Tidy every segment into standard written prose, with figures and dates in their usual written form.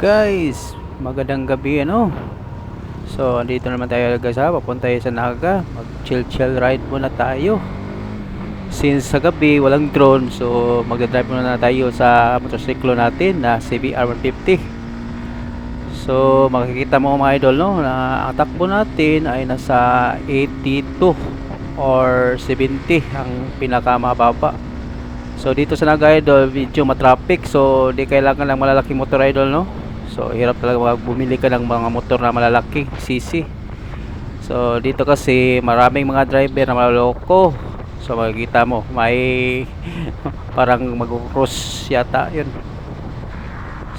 Guys, magandang gabi So, andito naman tayo guys papunta tayo sa Naga. Mag chill ride muna tayo. Since sa gabi walang drone, so magdadrive muna tayo sa motorsiklo natin na CBR 150. So, makikita mo mga idol na ang takbo natin ay nasa 82 or 70 ang pinakamababa. So dito sa Naga idol, medyo matraffic, so di kailangan ng malalaking motor idol So hirap talaga bumili ka ng mga motor na malalaki CC. So dito kasi maraming mga driver na maloloko. So makikita mo may parang mag-cross yata yun.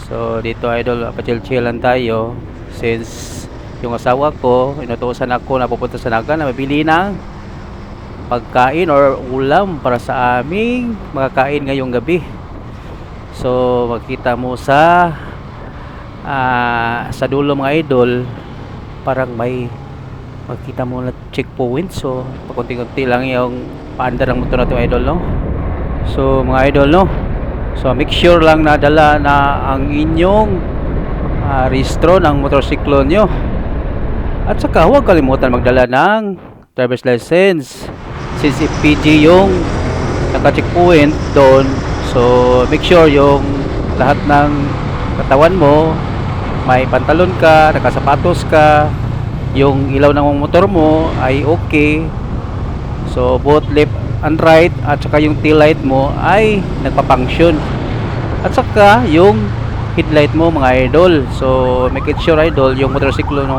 So dito idol, pa-chill lang tayo since yung asawa ko inutusan ako na pupunta sa Naga na mabili ng pagkain or ulam para sa aming makakain ngayong gabi. So makita mo sa dulo mga idol, parang may makita mo na checkpoint. So pakunti-kunti lang yung paandar ng motor na ito idol So mga idol so make sure lang na dala na ang inyong rehistro ng motorsiklo nyo, at saka huwag kalimutan magdala ng driver's license since PG yung naka-checkpoint doon. So make sure yung lahat ng katawan mo, may pantalon ka, nakasapatos ka, yung ilaw ng motor mo ay okay. So both left and right, at saka yung tail light mo ay nagpa-function, at saka yung headlight mo mga idol. So make it sure idol yung motorsiklo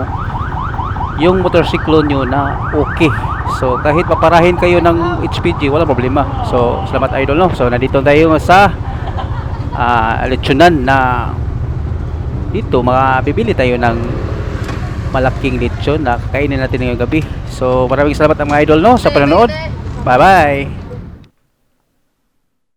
nyo na okay. So kahit paparahin kayo ng HPG, wala problema. So salamat idol So nandito tayo sa lechonan na dito bibili tayo ng malaking lechon na kakainin natin ngayong gabi. So maraming salamat mga idol sa panonood. Bye bye.